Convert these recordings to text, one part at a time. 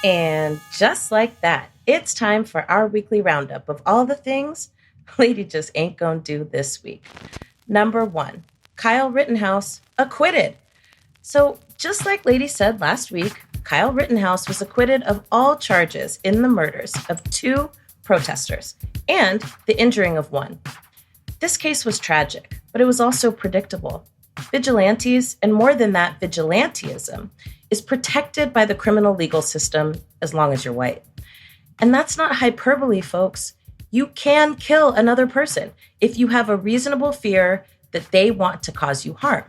And just like that, it's time for our weekly roundup of all the things Lady just ain't gonna do this week. Number 1, Kyle Rittenhouse acquitted. So just like Lady said last week, Kyle Rittenhouse was acquitted of all charges in the murders of 2 protesters and the injuring of 1. This case was tragic, but it was also predictable. Vigilantes, and more than that, vigilantism, is protected by the criminal legal system as long as you're white. And that's not hyperbole, folks. You can kill another person if you have a reasonable fear that they want to cause you harm.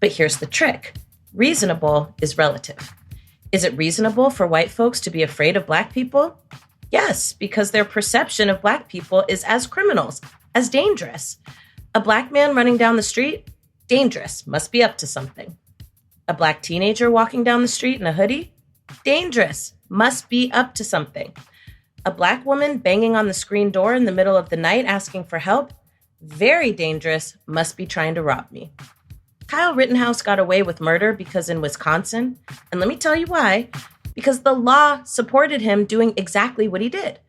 But here's the trick. Reasonable is relative. Is it reasonable for white folks to be afraid of Black people? Yes, because their perception of Black people is as criminals, as dangerous. A Black man running down the street? Dangerous, must be up to something. A Black teenager walking down the street in a hoodie? Dangerous, must be up to something. A Black woman banging on the screen door in the middle of the night asking for help? Very dangerous, must be trying to rob me. Kyle Rittenhouse got away with murder because in Wisconsin, and let me tell you why, because the law supported him doing exactly what he did.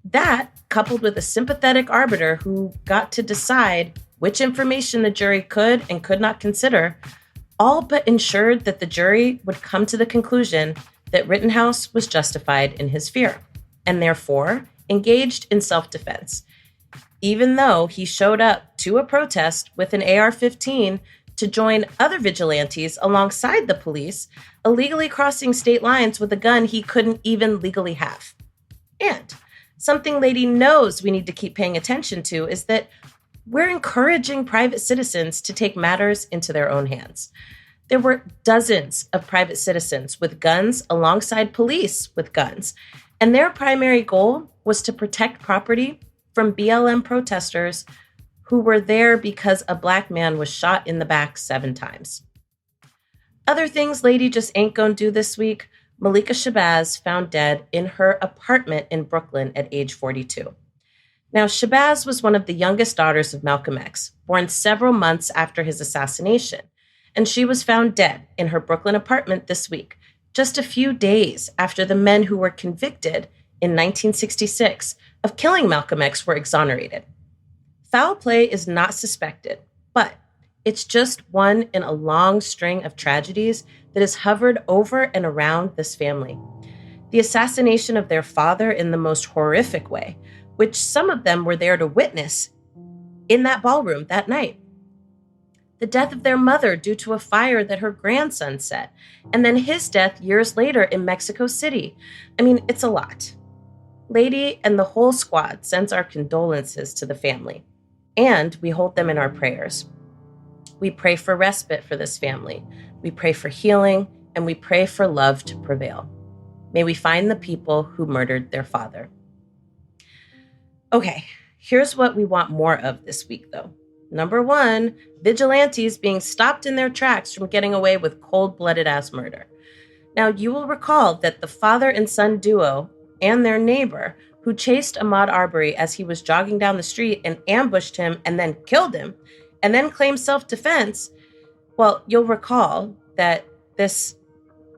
That, coupled with a sympathetic arbiter who got to decide which information the jury could and could not consider, all but ensured that the jury would come to the conclusion that Rittenhouse was justified in his fear, and therefore engaged in self-defense, even though he showed up to a protest with an AR-15 to join other vigilantes alongside the police, illegally crossing state lines with a gun he couldn't even legally have. And something Lady knows we need to keep paying attention to is that we're encouraging private citizens to take matters into their own hands. There were dozens of private citizens with guns alongside police with guns, and their primary goal was to protect property from BLM protesters who were there because a Black man was shot in the back 7 times. Other things Lady just ain't gonna do this week: Malikah Shabazz found dead in her apartment in Brooklyn at age 42. Now, Shabazz was one of the youngest daughters of Malcolm X, born several months after his assassination, and she was found dead in her Brooklyn apartment this week, just a few days after the men who were convicted in 1966 of killing Malcolm X were exonerated. Foul play is not suspected, but it's just one in a long string of tragedies that has hovered over and around this family. The assassination of their father in the most horrific way, which some of them were there to witness in that ballroom that night. The death of their mother due to a fire that her grandson set, and then his death years later in Mexico City. I mean, it's a lot. Lady and the whole squad sends our condolences to the family, and we hold them in our prayers. We pray for respite for this family. We pray for healing, and we pray for love to prevail. May we find the people who murdered their father. Okay, here's what we want more of this week, though. Number 1, vigilantes being stopped in their tracks from getting away with cold-blooded ass murder. Now, you will recall that the father and son duo and their neighbor who chased Ahmaud Arbery as he was jogging down the street and ambushed him and then killed him and then claimed self-defense, well, you'll recall that this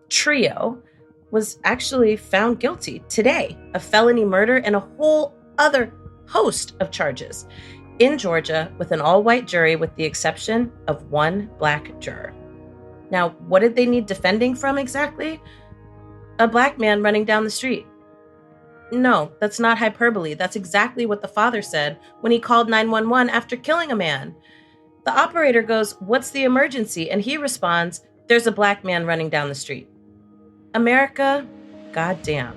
trio was actually found guilty today of felony murder and a whole other host of charges in Georgia with an all-white jury with the exception of 1 Black juror. Now, what did they need defending from exactly? A Black man running down the street. No, that's not hyperbole. That's exactly what the father said when he called 911 after killing a man. The operator goes, "What's the emergency?" And he responds, "There's a Black man running down the street." America, goddamn.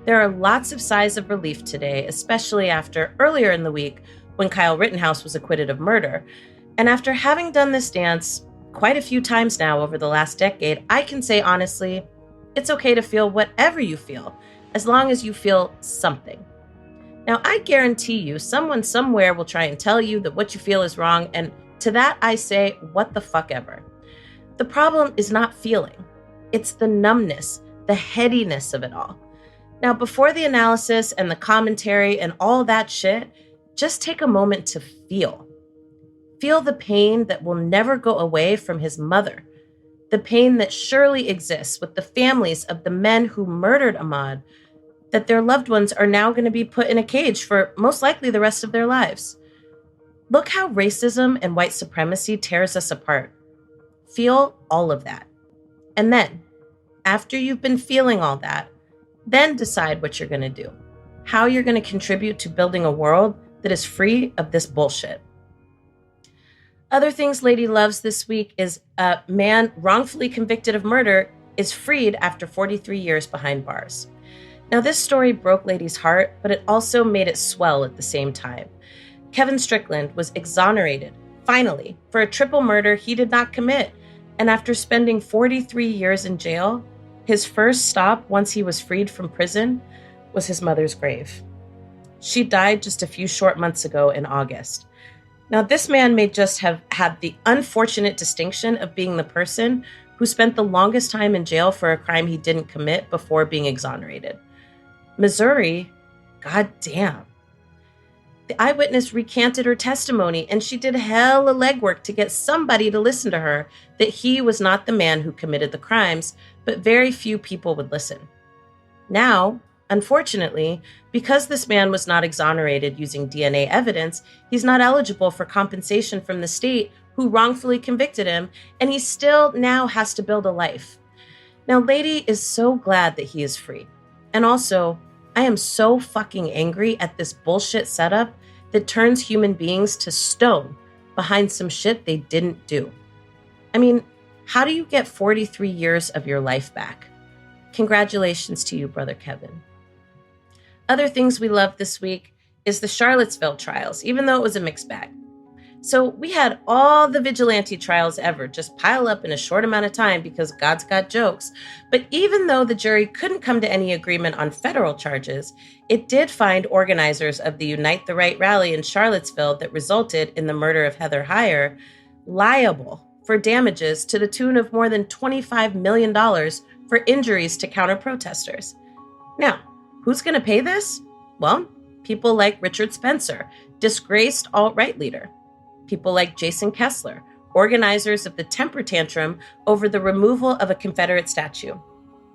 There are lots of sighs of relief today, especially after earlier in the week when Kyle Rittenhouse was acquitted of murder. And after having done this dance quite a few times now over the last decade, I can say honestly, it's okay to feel whatever you feel, as long as you feel something. Now, I guarantee you, someone somewhere will try and tell you that what you feel is wrong, and to that I say, what the fuck ever. The problem is not feeling. It's the numbness, the headiness of it all. Now, before the analysis and the commentary and all that shit, just take a moment to feel. Feel the pain that will never go away from his mother. The pain that surely exists with the families of the men who murdered Ahmaud, that their loved ones are now going to be put in a cage for most likely the rest of their lives. Look how racism and white supremacy tears us apart. Feel all of that. And then, after you've been feeling all that, then decide what you're going to do, how you're going to contribute to building a world that is free of this bullshit. Other things Lady loves this week is a man wrongfully convicted of murder is freed after 43 years behind bars. Now, this story broke Lady's heart, but it also made it swell at the same time. Kevin Strickland was exonerated, finally, for a triple murder he did not commit. And after spending 43 years in jail, his first stop once he was freed from prison was his mother's grave. She died just a few short months ago in August. Now, this man may just have had the unfortunate distinction of being the person who spent the longest time in jail for a crime he didn't commit before being exonerated. Missouri, goddamn. The eyewitness recanted her testimony, and she did hella legwork to get somebody to listen to her that he was not the man who committed the crimes, but very few people would listen. Now, unfortunately, because this man was not exonerated using DNA evidence, he's not eligible for compensation from the state who wrongfully convicted him, and he still now has to build a life. Now, Lady is so glad that he is free. And also, I am so fucking angry at this bullshit setup that turns human beings to stone behind some shit they didn't do. I mean, how do you get 43 years of your life back? Congratulations to you, Brother Kevin. Other things we loved this week is the Charlottesville trials, even though it was a mixed bag. So we had all the vigilante trials ever just pile up in a short amount of time because God's got jokes. But even though the jury couldn't come to any agreement on federal charges, it did find organizers of the Unite the Right rally in Charlottesville that resulted in the murder of Heather Heyer liable for damages to the tune of more than $25 million for injuries to counter-protesters. Now, who's going to pay this? Well, people like Richard Spencer, disgraced alt-right leader. People like Jason Kessler, organizers of the temper tantrum over the removal of a Confederate statue.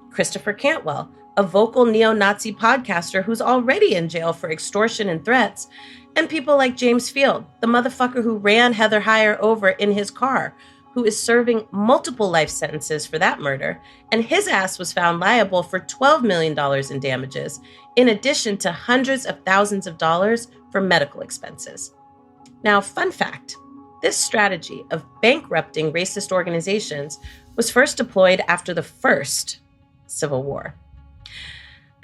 Christopher Cantwell, a vocal neo-Nazi podcaster who's already in jail for extortion and threats. And people like James Field, the motherfucker who ran Heather Heyer over in his car, who is serving multiple life sentences for that murder, and his ass was found liable for $12 million in damages, in addition to hundreds of thousands of dollars for medical expenses. Now, fun fact, this strategy of bankrupting racist organizations was first deployed after the first Civil War.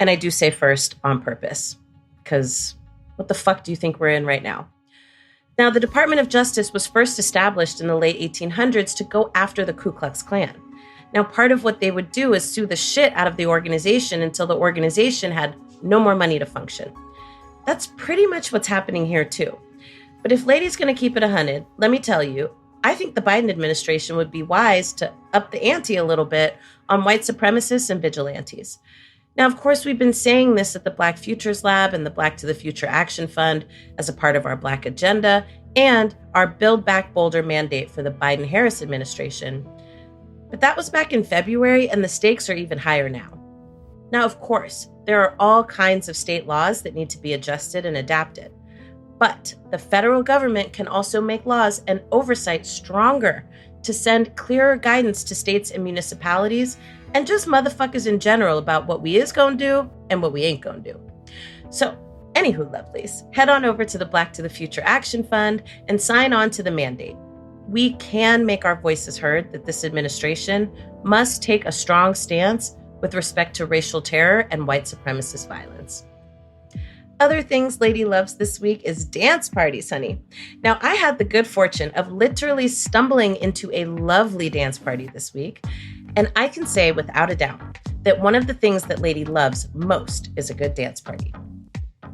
And I do say first on purpose, because what the fuck do you think we're in right now? Now, the Department of Justice was first established in the late 1800s to go after the Ku Klux Klan. Now, part of what they would do is sue the shit out of the organization until the organization had no more money to function. That's pretty much what's happening here, too. But if Lady's going to keep it 100, let me tell you, I think the Biden administration would be wise to up the ante a little bit on white supremacists and vigilantes. Now, of course, we've been saying this at the Black Futures Lab and the Black to the Future Action Fund as a part of our Black agenda and our Build Back Bolder mandate for the Biden-Harris administration. But that was back in February, and the stakes are even higher now. Now, of course, there are all kinds of state laws that need to be adjusted and adapted. But the federal government can also make laws and oversight stronger to send clearer guidance to states and municipalities and just motherfuckers in general about what we is gonna do and what we ain't gonna do. So, anywho, lovelies, head on over to the Black to the Future Action Fund and sign on to the mandate. We can make our voices heard that this administration must take a strong stance with respect to racial terror and white supremacist violence. Other things Lady loves this week is dance parties, honey. Now, I had the good fortune of literally stumbling into a lovely dance party this week, and I can say without a doubt that one of the things that Lady loves most is a good dance party.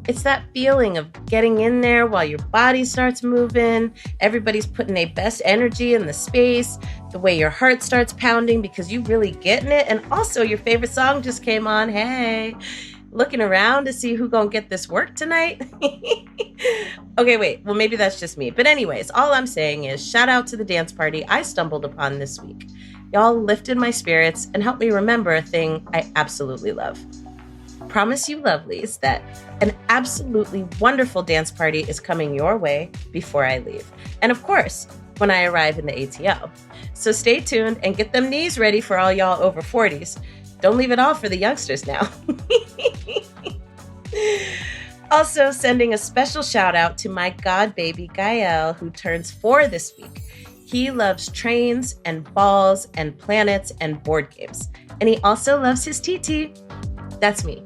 It's that feeling of getting in there while your body starts moving, everybody's putting their best energy in the space, the way your heart starts pounding because you really getting it, and also your favorite song just came on, hey. Looking around to see who gonna get this work tonight? Okay, wait. Well, maybe that's just me. But anyways, all I'm saying is shout out to the dance party I stumbled upon this week. Y'all lifted my spirits and helped me remember a thing I absolutely love. Promise you lovelies that an absolutely wonderful dance party is coming your way before I leave. And of course, when I arrive in the ATL. So stay tuned and get them knees ready for all y'all over 40s. Don't leave it all for the youngsters now. Also, sending a special shout out to my god baby Gael, who turns 4 this week. He loves trains and balls and planets and board games. And he also loves his TT. That's me.